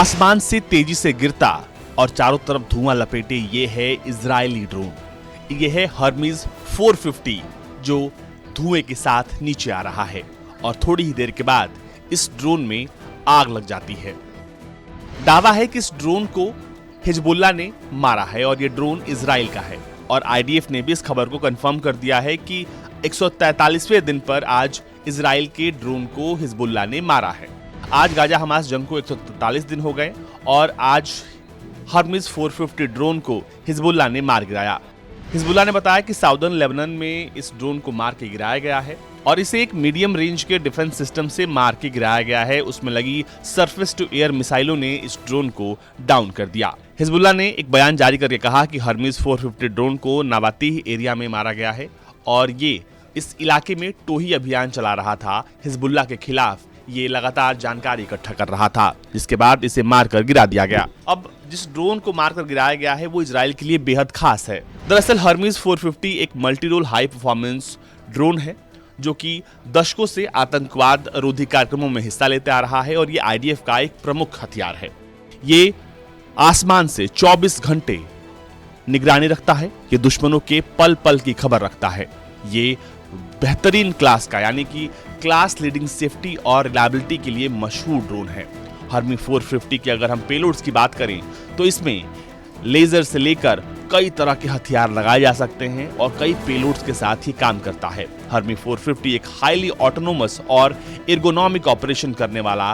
आसमान से तेजी से गिरता और चारों तरफ धुआं लपेटे ये है इजरायली ड्रोन। ये है हर्मीज 450 जो धुएं के साथ नीचे आ रहा है और थोड़ी ही देर के बाद इस ड्रोन में आग लग जाती है। दावा है कि इस ड्रोन को हिजबुल्लाह ने मारा है और ये ड्रोन इजराइल का है और आईडीएफ ने भी इस खबर को कंफर्म कर दिया है कि 143वें दिन पर आज इजराइल के ड्रोन को हिजबुल्लाह ने मारा है। आज गाजा हमास जंग को 143 दिन हो गए और आज हर्मीज 450 ड्रोन को हिजबुल्लाह ने मार गिराया। हिजबुल्लाह ने बताया कि साउदर्न लेबनान में इस ड्रोन को मार के गिराया गया है और इसे एक मीडियम रेंज के डिफेंस सिस्टम से मार के गिराया गया है। उसमें लगी सरफेस टू एयर मिसाइलों ने इस ड्रोन को डाउन कर दिया। हिजबुल्लाह ने एक बयान जारी करके कहा कि हर्मीज 450 ड्रोन को नवातीह एरिया में मारा गया है और ये इस इलाके में टोही अभियान चला रहा था। हिजबुल्लाह के खिलाफ ये लगातार जानकारी इकट्ठा कर रहा था, जिसके बाद इसे मारकर गिरा दिया गया। अब जिस ड्रोन को मारकर गिराया गया है वो इजराइल के लिए बेहद खास है। दरअसल हर्मीज 450 एक multi role high performance drone है जो कि दशकों से आतंकवाद रोधी कार्यक्रमों में हिस्सा लेते आ रहा है और ये आईडीएफ का एक प्रमुख हथियार है। ये आसमान से 24 घंटे निगरानी रखता है, ये दुश्मनों के पल पल की खबर रखता है। ये बेहतरीन क्लास का यानी कि क्लास लीडिंग सेफ्टी और रिलायबिलिटी के लिए मशहूर ड्रोन है। हर्मी 450 की अगर हम पेलोड्स की बात करें तो इसमें लेजर से लेकर कई तरह के हथियार लगाए जा सकते हैं और कई पेलोड्स के साथ ही काम करता है। हर्मी 450 एक हाईली ऑटोनोमस और एर्गोनॉमिक ऑपरेशन करने वाला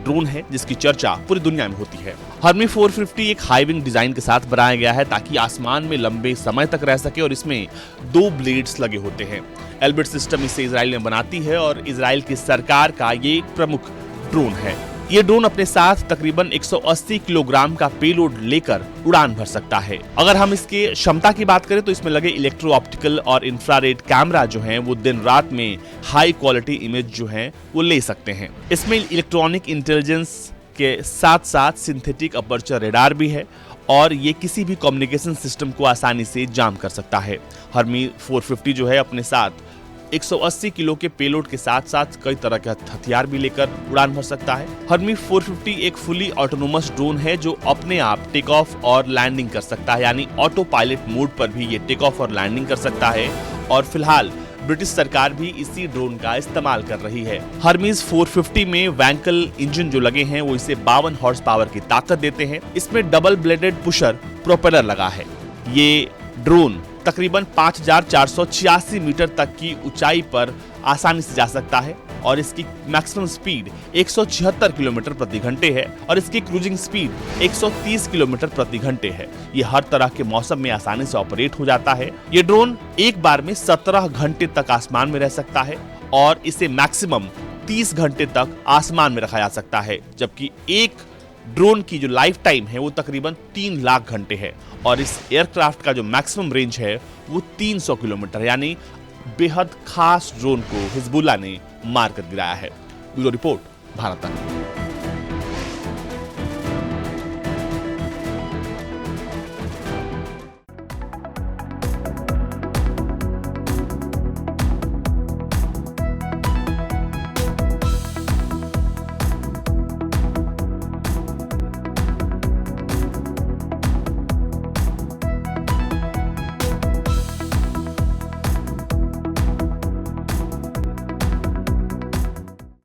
ड्रोन है जिसकी चर्चा पूरी दुनिया में होती है। हर्मी 450 एक हाई विंग डिजाइन के साथ बनाया गया है ताकि आसमान में लंबे समय तक रह सके और इसमें 2 ब्लेड्स लगे होते हैं। एल्बिट सिस्टम इसे इजराइल में बनाती है और इजराइल की सरकार का ये एक प्रमुख ड्रोन है। ये ड्रोन अपने साथ तकरीबन 180 किलोग्राम का पेलोड लेकर उड़ान भर सकता है। अगर हम इसके क्षमता की बात करें तो इसमें लगे इलेक्ट्रो ऑप्टिकल और इंफ्रारेड कैमरा जो हैं वो दिन रात में हाई क्वालिटी इमेज जो हैं वो ले सकते हैं। इसमें इलेक्ट्रॉनिक इंटेलिजेंस के साथ साथ सिंथेटिक अपर्चर रेडार भी है और ये किसी भी कम्युनिकेशन सिस्टम को आसानी से जाम कर सकता है। हर्मी 450 जो है अपने साथ 180 किलो के पेलोड के साथ साथ कई तरह के हथियार भी लेकर उड़ान भर सकता है। हर्मी 450 एक फुली ऑटोनोमस ड्रोन है जो अपने आप टेक ऑफ और लैंडिंग कर सकता है, यानी ऑटो पायलट मोड पर भी ये टेक ऑफ और लैंडिंग कर सकता है और फिलहाल ब्रिटिश सरकार भी इसी ड्रोन का इस्तेमाल कर रही है। हर्मीज 450 में वैंकल इंजन जो लगे हैं वो इसे 52 हॉर्स पावर की ताकत देते हैं। इसमें डबल ब्लेडेड पुशर प्रोपेलर लगा है। ये ड्रोन तकरीबन 5486 मीटर तक की ऊंचाई पर आसानी से जा सकता है और इसकी मैक्सिमम स्पीड 176 किलोमीटर प्रति घंटे है और इसकी क्रूजिंग स्पीड 130 किलोमीटर प्रति घंटे है। ये हर तरह के मौसम में आसानी से ऑपरेट हो जाता है। ये ड्रोन एक बार में 17 घंटे तक आसमान में रह सकता है और इसे मैक्सिमम 30 घंटे तक आसमान में रखा जा सकता है, जबकि एक ड्रोन की जो लाइफ टाइम है वो तकरीबन 3 लाख घंटे है और इस एयरक्राफ्ट का जो मैक्सिमम रेंज है वो 300 किलोमीटर, यानी बेहद खास ड्रोन को हिजबुल्लाह ने मारकर गिराया है। ब्यूरो रिपोर्ट, भारत तक।